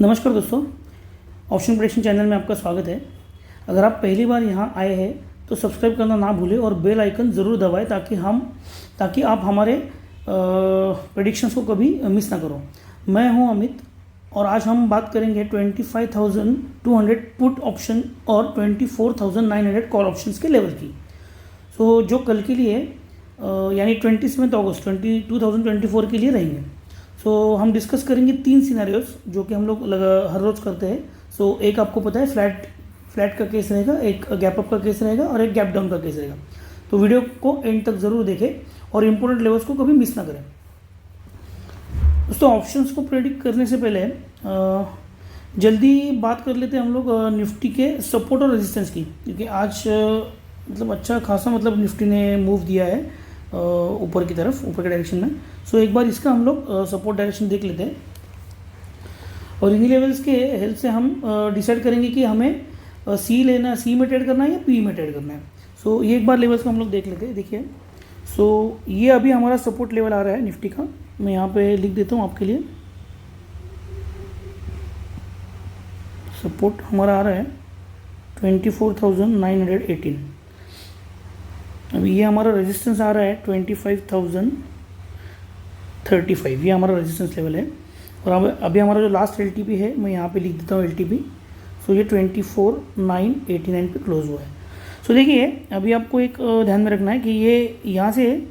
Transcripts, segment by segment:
नमस्कार दोस्तों, option prediction channel में आपका स्वागत है। अगर आप पहली बार यहाँ आए हैं तो सब्सक्राइब करना ना भूलें और बेल आइकन ज़रूर दबाएं ताकि आप हमारे प्रेडिक्शंस को कभी मिस ना करो। मैं हूँ अमित और आज हम बात करेंगे 25,200 पुट ऑप्शन और 24,900 कॉल ऑप्शंस के लेवल की। सो जो कल के लिए यानी 27 अगस्त 2024 के लिए रहेंगे। सो हम डिस्कस करेंगे 3 सिनेरियोस जो कि हम लोग हर रोज़ करते हैं। सो एक आपको पता है फ्लैट का केस रहेगा, एक गैप अप का केस रहेगा और एक गैप डाउन का केस रहेगा। तो वीडियो को एंड तक ज़रूर देखें और इम्पोर्टेंट लेवल्स को कभी मिस ना करें। दोस्तों, ऑप्शंस को प्रेडिक्ट करने से पहले जल्दी बात कर लेते हैं हम लोग निफ्टी के सपोर्ट और रेजिस्टेंस की, क्योंकि आज अच्छा खासा निफ्टी ने मूव दिया है ऊपर की तरफ, ऊपर के डायरेक्शन में। सो एक बार इसका हम लोग सपोर्ट डायरेक्शन देख लेते हैं और इन्हीं लेवल्स के हेल्प से हम डिसाइड करेंगे कि हमें सी में ट्रेड करना है या पी में ट्रेड करना है। सो ये एक बार लेवल्स को हम लोग देख लेते हैं। देखिए, सो ये अभी हमारा सपोर्ट लेवल आ रहा है निफ्टी का। मैं यहाँ पे लिख देता हूँ आपके लिए। सपोर्ट हमारा आ रहा है 24,918। अभी ये हमारा रेजिस्टेंस आ रहा है 25,035। ये हमारा रेजिस्टेंस लेवल है। और अब अभी हमारा जो लास्ट एलटीपी है, मैं यहाँ पे लिख देता हूँ एलटीपी। सो ये 24,989 पे क्लोज हुआ है। सो देखिए, अभी आपको एक ध्यान में रखना है कि ये यहाँ से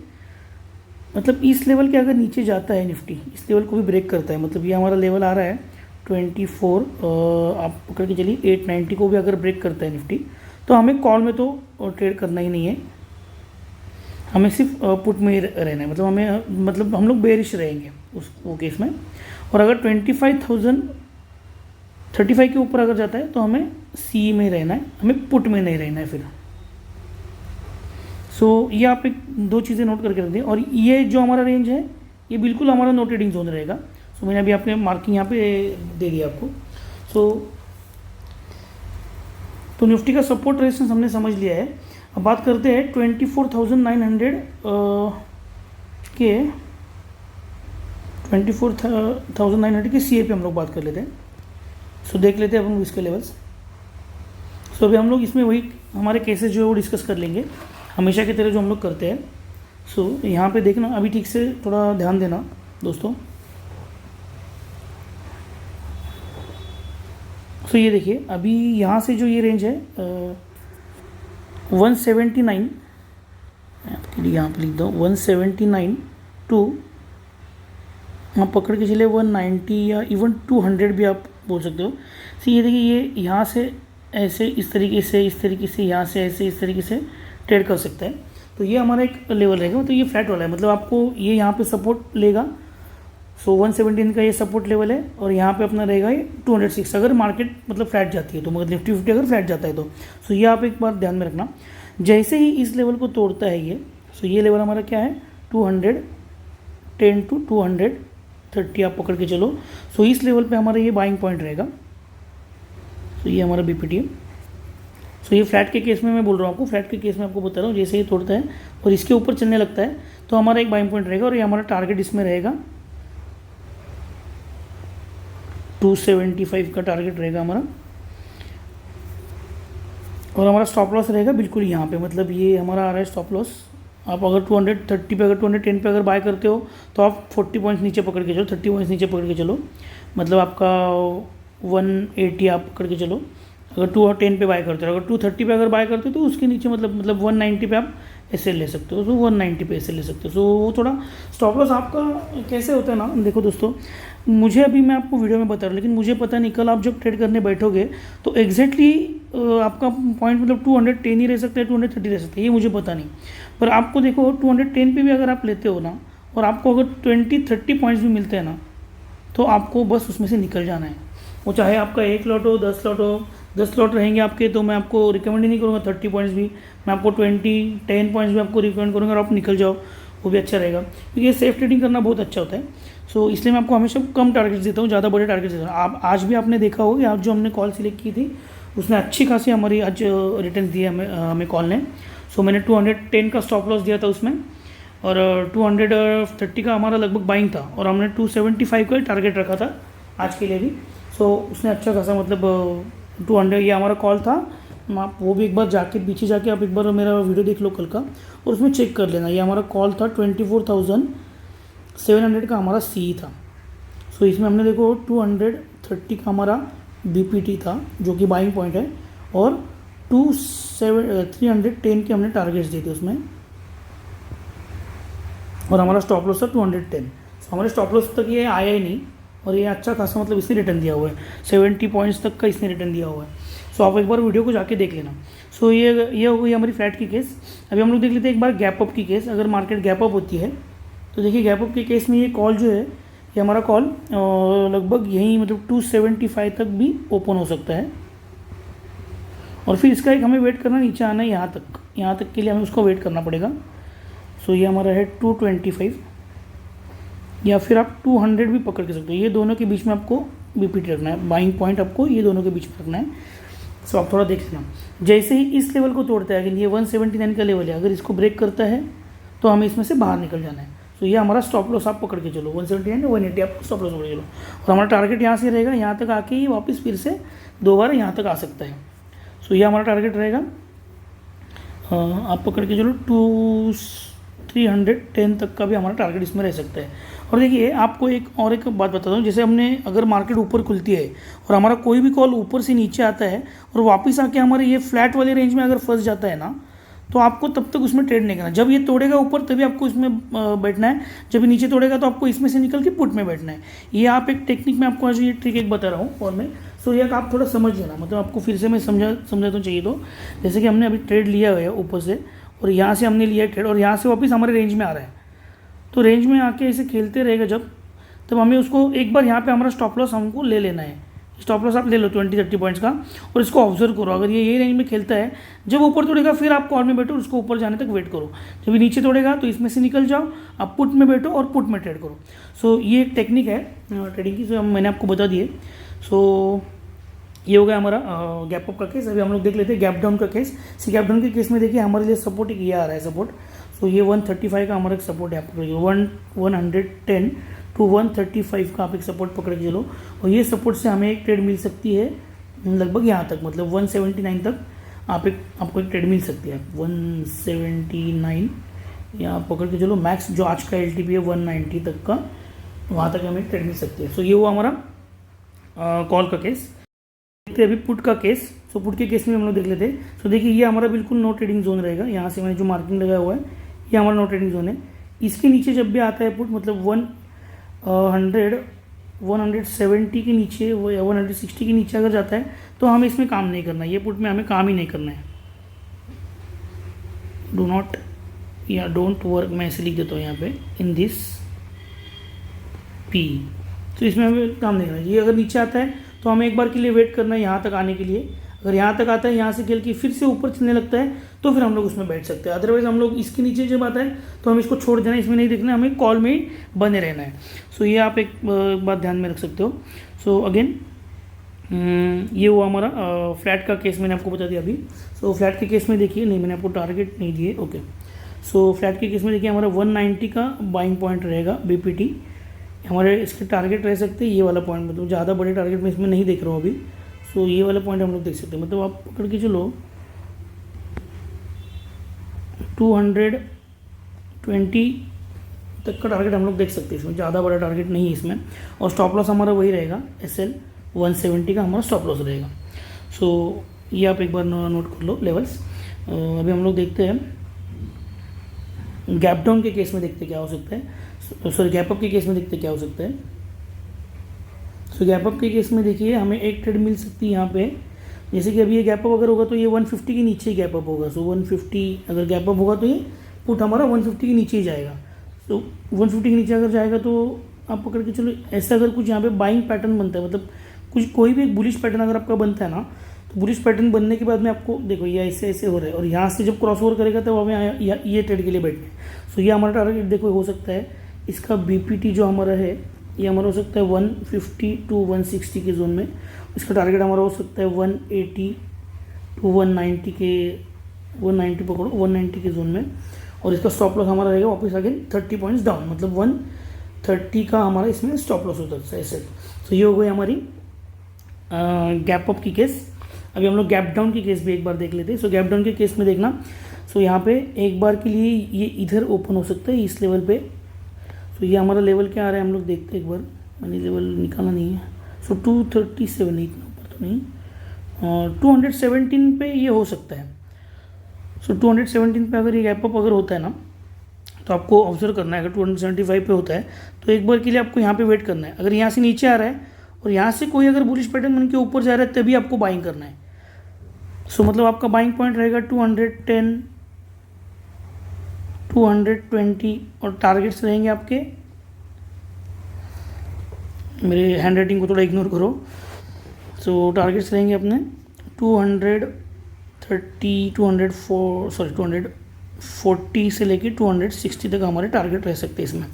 इस लेवल के अगर नीचे जाता है निफ्टी, इस लेवल को भी ब्रेक करता है, ये हमारा लेवल आ रहा है 24, आप पकड़ के चलिए 890 को भी अगर ब्रेक करता है निफ्टी, तो हमें कॉल में तो ट्रेड करना ही नहीं है, हमें सिर्फ पुट में ही रहना है। हम लोग बेरिश रहेंगे वो केस में। और अगर 25,035 के ऊपर अगर जाता है तो हमें सी में रहना है, हमें पुट में नहीं रहना है फिर। सो ये आप एक 2 चीज़ें नोट करके रख दें। और ये जो हमारा रेंज है, ये बिल्कुल हमारा नो ट्रेडिंग जोन रहेगा। सो मैंने अभी आपने मार्किंग यहाँ पे दे दिया आपको। तो निफ्टी का सपोर्ट रेजिस्टेंस हमने समझ लिया है। अब बात करते हैं 24,900 के 24,900 के सी ए पे हम लोग बात कर लेते हैं। सो देख लेते हैं अब हम इसके लेवल्स। सो अभी हम लोग इसमें वही हमारे केसेस जो है वो डिस्कस कर लेंगे, हमेशा की तरह जो हम लोग करते हैं। सो यहाँ पे देखना, अभी ठीक से थोड़ा ध्यान देना दोस्तों। सो ये देखिए, अभी यहाँ से जो ये रेंज है 179, आपके लिए यहाँ पर लिख दो 179 टू आप पकड़ के चले 190 या इवन 200 भी आप बोल सकते हो। तो ये देखिए, ये यहाँ से ऐसे इस तरीके से यहाँ से ऐसे इस तरीके से ट्रेड कर सकता है। तो ये हमारा एक लेवल रहेगा। तो ये फ्लैट वाला है, आपको ये यहाँ पे सपोर्ट लेगा। सो 117 का ये सपोर्ट लेवल है और यहाँ पे अपना रहेगा ये 206 अगर मार्केट फ्लैट जाती है तो, निफ्टी 50 अगर फ्लैट जाता है तो। सो ये आप एक बार ध्यान में रखना। जैसे ही इस लेवल को तोड़ता है ये, सो ये लेवल हमारा क्या है 210 टू 230 आप पकड़ के चलो। सो इस लेवल पे हमारा ये बाइंग पॉइंट रहेगा। सो ये हमारा बीपीटी है। सो ये फ्लैट के केस में मैं बोल रहा हूँ आपको, फ्लैट के केस में आपको बता रहा हूँ, जैसे ही तोड़ता है और इसके ऊपर चलने लगता है तो हमारा एक बाइंग पॉइंट रहेगा और ये हमारा टारगेट इसमें रहेगा 275 का टारगेट रहेगा हमारा। और हमारा स्टॉप लॉस रहेगा बिल्कुल यहाँ पे, ये हमारा आ रहा है स्टॉप लॉस। आप अगर 230 पे, अगर 210 पे अगर बाय करते हो तो आप 40 पॉइंट्स नीचे पकड़ के चलो, 30 पॉइंट्स नीचे पकड़ के चलो, आपका 180 आप पकड़ के चलो। अगर 210 पे बाय करते हो, अगर 230 पे अगर बाय करते हो तो उसके नीचे 190 पे आप एसएल ले सकते हो। तो 190 पे एसएल ले सकते हो। सो वो थोड़ा स्टॉप लॉस आपका कैसे होता है ना, देखो दोस्तों, मुझे अभी मैं आपको वीडियो में बता रहा हूँ, लेकिन मुझे पता नहीं कल आप जब ट्रेड करने बैठोगे तो एग्जैक्टली आपका पॉइंट 210 ही रह सकता है, 230 रह सकता है, ये मुझे पता नहीं। पर आपको देखो 210 पे भी अगर आप लेते हो ना, और आपको अगर 20-30 पॉइंट्स भी मिलते हैं ना, तो आपको बस उसमें से निकल जाना है। वो चाहे आपका 1 लॉट हो, 10 लॉट हो, 10 लॉट रहेंगे आपके, तो मैं आपको रिकमेंड ही नहीं करूँगा 30 पॉइंट्स भी, मैं आपको 10 पॉइंट्स भी आपको रिकमेंड करूँगा और आप निकल जाओ, वो भी अच्छा रहेगा। क्योंकि ये सेफ ट्रेडिंग करना बहुत अच्छा होता है। सो इसलिए मैं आपको हमेशा कम टारगेट्स देता हूँ, ज़्यादा बड़े टारगेट्स देता हूँ। आप आज भी आपने देखा होगा, आज जो हमने कॉल सिलेक्ट की थी उसने अच्छी खासी हमारी आज रिटर्न दिए हमें कॉल ने। सो मैंने 210 का स्टॉप लॉस दिया था उसमें, और 230 का हमारा लगभग बाइंग था, और हमने 275 का टारगेट रखा था आज के लिए भी। सो उसने अच्छा खासा मतलब 200, ये हमारा कॉल था। आप वो भी एक बार जाके पीछे जाके आप एक बार मेरा वीडियो देख लो कल का, और उसमें चेक कर लेना। ये हमारा कॉल था 24,700 का हमारा सी था। सो इसमें हमने देखो 230 का हमारा BPT था जो कि बाइंग पॉइंट है, और 310 के हमने टारगेट्स दिए थे उसमें, और हमारा स्टॉप लॉस था 210। सो हमारे स्टॉप लॉस तक ये आया ही नहीं, और ये अच्छा खासा मतलब इसने रिटर्न दिया हुआ है, 70 पॉइंट्स तक का इसने रिटर्न दिया हुआ है। सो आप एक बार वीडियो को जाके देख लेना। सो ये हो गई हमारी फ्लैट की केस। अभी हम लोग देख लेते हैं एक बार गैप अप की केस। अगर मार्केट गैप अप होती है तो देखिए गैप अप के केस में ये कॉल जो है, ये हमारा कॉल लगभग यहीं मतलब 275 तक भी ओपन हो सकता है, और फिर इसका एक हमें वेट करना, नीचे आना है यहाँ तक के लिए हमें उसको वेट करना पड़ेगा। सो ये हमारा है 225, या फिर आप 200 भी पकड़ के सकते हो। ये दोनों के बीच में आपको BPT रखना है, बाइंग पॉइंट आपको ये दोनों के बीच में रखना है। सो आप थोड़ा देख लेना। जैसे ही इस लेवल को तोड़ता है, अगर ये 179 का लेवल है, अगर इसको ब्रेक करता है तो हमें इसमें से बाहर निकल जाना है। तो ये हमारा स्टॉप लॉस आप पकड़ के चलो, 179 180 आप स्टॉप लॉस पकड़ के चलो, और हमारा टारगेट यहाँ से रहेगा, यहाँ तक आके ही वापस फिर से दोबारा यहाँ तक आ सकता है। सो ये हमारा टारगेट रहेगा, आप पकड़ के चलो 310 तक का भी हमारा टारगेट इसमें रह सकता है। और देखिए आपको एक बात बताता हूँ, जैसे हमने अगर मार्केट ऊपर खुलती है और हमारा कोई भी कॉल ऊपर से नीचे आता है और वापस आके हमारे ये फ्लैट वाले रेंज में अगर फंस जाता है ना, तो आपको तब तक उसमें ट्रेड नहीं करना। जब ये तोड़ेगा ऊपर तभी आपको इसमें बैठना है, जब ये नीचे तोड़ेगा तो आपको इसमें से निकल के पुट में बैठना है। ये आप एक टेक्निक में आपको आज ये ट्रिक एक बता रहा हूँ फोन में। सो ये आप थोड़ा समझ लेना, मतलब आपको फिर से मैं समझा तो चाहिए। तो जैसे कि हमने अभी ट्रेड लिया हुआ है ऊपर से, और यहाँ से हमने लिया है ट्रेड, और यहाँ से वापस हमारे रेंज में आ रहा है, तो रेंज में आके ऐसे खेलते रहेगा तब हमें उसको एक बार यहाँ पे हमारा स्टॉप लॉस हमको ले लेना है। स्टॉप लॉस आप ले लो 20-30 पॉइंट्स का, और इसको ऑब्जर्व करो। अगर ये रेंज में खेलता है, जब ऊपर तोड़ेगा फिर आप कॉल में बैठो, उसको ऊपर जाने तक वेट करो। जब ये नीचे तोड़ेगा तो इसमें से निकल जाओ, आप पुट में बैठो और पुट में ट्रेड करो। सो ये एक टेक्निक है ट्रेडिंग की, जो मैंने आपको बता दिए। सो ये हो गया हमारा गैप अप का केस। अभी हम लोग देख लेते हैं गैप डाउन का केस। गैप डाउन के केस में देखिए हमारे लिए सपोर्ट एक ये आ रहा है सपोर्ट। सो ये 135 का हमारा एक सपोर्ट है, आप पकड़ 110 to 135 का आप एक सपोर्ट पकड़ के चलो, और ये सपोर्ट से हमें एक ट्रेड मिल सकती है लगभग यहाँ तक, मतलब 179 तक आपको एक ट्रेड मिल सकती है। 179 या आप पकड़ के चलो, मैक्स जो आज का LTP है 190 तक का, वहाँ तक हमें एक ट्रेड मिल सकती है। सो ये हुआ हमारा कॉल का केस। देखते हैं अभी पुट का केस। सो पुट के केस में हम लोग देख लेते हैं। सो देखिए ये हमारा बिल्कुल नो ट्रेडिंग जोन रहेगा। यहाँ से मैंने जो मार्किंग लगाया हुआ है ये हमारा नो ट्रेडिंग जोन है। इसके नीचे जब भी आता है पुट, मतलब 170 के नीचे या 160 के नीचे अगर जाता है तो हमें इसमें काम नहीं करना है, ये पुट में हमें काम ही नहीं करना है। डू नॉट या डोंट वर्क, मैं ऐसे लिख देता हूँ यहाँ पे, इन दिस P। तो इसमें हमें काम नहीं करना है। ये अगर नीचे आता है तो हमें एक बार के लिए वेट करना है यहाँ तक आने के लिए। अगर यहाँ तक आता है, यहाँ से खेल के फिर से ऊपर चलने लगता है तो फिर हम लोग उसमें बैठ सकते हैं। अदरवाइज हम लोग इसके नीचे जब आता है तो हमें इसको छोड़ देना है, इसमें नहीं देखना, हमें कॉल में ही बने रहना है। सो ये आप एक बात ध्यान में रख सकते हो। सो अगेन ये हुआ हमारा फ्लैट का केस, मैंने आपको बता दिया अभी। सो फ्लैट के केस में देखिए, नहीं मैंने आपको टारगेट नहीं दिए, ओके। सो फ्लैट के केस में देखिए हमारा 190 का बाइंग पॉइंट रहेगा BPT। हमारे इसके टारगेट रह सकते हैं ये वाला पॉइंट, मतलब ज़्यादा बड़े टारगेट में इसमें नहीं देख रहा हूँ अभी। सो ये वाला पॉइंट हम लोग देख सकते हैं, मतलब आप पकड़ के चलो 220 तक का टारगेट हम लोग देख सकते हैं। इसमें ज़्यादा बड़ा टारगेट नहीं है इसमें, और स्टॉप लॉस हमारा वही रहेगा, SL 170 का हमारा स्टॉप लॉस रहेगा। सो ये आप एक बार नोट कर लो लेवल्स। अभी हम लोग देखते हैं गैप डाउन के केस में, देखते क्या हो सकता है, सॉरी गैप अप के केस में देखते क्या हो सकता है। सो गैप अप के केस में देखिए हमें एक ट्रेड मिल सकती है यहाँ पे। जैसे कि अभी ये गैप अप अगर होगा तो ये 150 के नीचे ही गैप अप होगा। सो 150 अगर गैप अप होगा तो ये पुट हमारा 150 के नीचे ही जाएगा। तो 150 के नीचे अगर जाएगा तो आप पकड़ के चलो, ऐसा अगर कुछ यहाँ पे बाइंग पैटर्न बनता है, मतलब कोई भी एक बुलिश पैटर्न अगर आपका बनता है ना, तो बुलिश पैटर्न बनने के बाद में आपको देखो ये ऐसे ऐसे हो रहा है, और यहाँ से जब क्रॉस ओवर करेगा तो हमें ये ट्रेड के लिए बैठना है। सो ये हमारा टारगेट देखो हो सकता है, इसका BPT जो हमारा है ये हमारा हो सकता है 150 to 160 के जोन में। इसका टारगेट हमारा हो सकता है 180 to 190 के, 190 पकड़ो, 190 के जोन में। और इसका स्टॉप लॉस हमारा रहेगा वापस आगे 30 पॉइंट्स डाउन, मतलब 130 का हमारा इसमें स्टॉप लॉस होता है ऐसे। तो ये हो गई हमारी गैप अप की केस। अभी हम लोग गैप डाउन की केस भी एक बार देख लेते हैं। सो गैप डाउन के केस में देखना, सो यहाँ पे एक बार के लिए ये इधर ओपन हो सकता है इस लेवल पे। सो ये हमारा लेवल क्या आ रहा है हम लोग देखते हैं एक बार, मैंने लेवल निकाला नहीं है। सो 237 नहीं, इतना ऊपर तो नहीं, 217 पे ये हो सकता है। सो 217 पे अगर ये गैप अप अगर होता है ना, तो आपको ऑब्जर्व करना है। अगर 275 पे होता है तो एक बार के लिए आपको यहाँ पे वेट करना है। अगर यहाँ से नीचे आ रहा है और यहाँ से कोई अगर बुलिश पैटर्न बन के ऊपर जा रहा है तभी आपको बाइंग करना है। सो मतलब आपका बाइंग पॉइंट रहेगा 210, 220 और टारगेट्स रहेंगे आपके, मेरे हैंड राइटिंग को थोड़ा इग्नोर करो। सो टारगेट्स रहेंगे अपने 240 से लेके 260 तक हमारे टारगेट रह सकते हैं इसमें।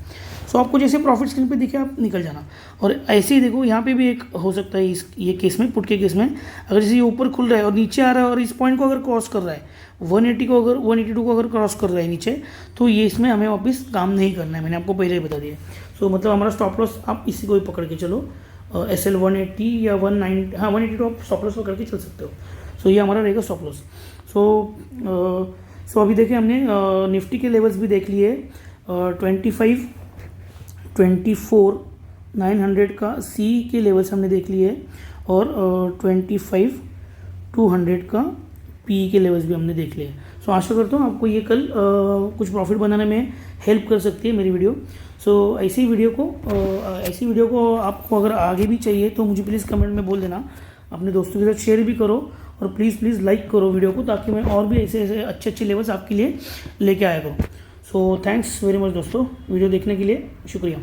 सो आपको जैसे प्रॉफिट स्क्रीन पे दिखे आप निकल जाना। और ऐसे ही देखो यहाँ पे भी एक हो सकता है इस ये केस में, पुट के केस में, अगर जैसे ये ऊपर खुल रहा है और नीचे आ रहा है और इस पॉइंट को अगर क्रॉस कर रहा है 180 को, अगर 182 को अगर क्रॉस कर रहा है नीचे, तो ये इसमें हमें वापस काम नहीं करना है, मैंने आपको पहले ही बता दिया। सो मतलब हमारा स्टॉप लॉस आप इसी को ही पकड़ के चलो, SL 180 या 190, हाँ 180 तो आप स्टॉप लॉस पकड़ के चल सकते हो। सो ये हमारा रहेगा स्टॉप लॉस। सो अभी देखें हमने निफ्टी के लेवल्स भी देख लिए, 25, 24, 900 का सी के लेवल्स हमने देख लिए और 25, 200 का पी के लेवल्स भी हमने देख लिए। सो आशा करता हूँ आपको ये कल कुछ प्रॉफिट बनाने में हेल्प कर सकती है मेरी वीडियो। सो ऐसी वीडियो को आपको अगर आगे भी चाहिए तो मुझे प्लीज़ कमेंट में बोल देना, अपने दोस्तों के साथ शेयर भी करो और प्लीज़ लाइक करो वीडियो को, ताकि मैं और भी ऐसे अच्छे लेवल्स आपके लिए लेके आया करूँ। सो थैंक्स वेरी मच दोस्तों, वीडियो देखने के लिए शुक्रिया।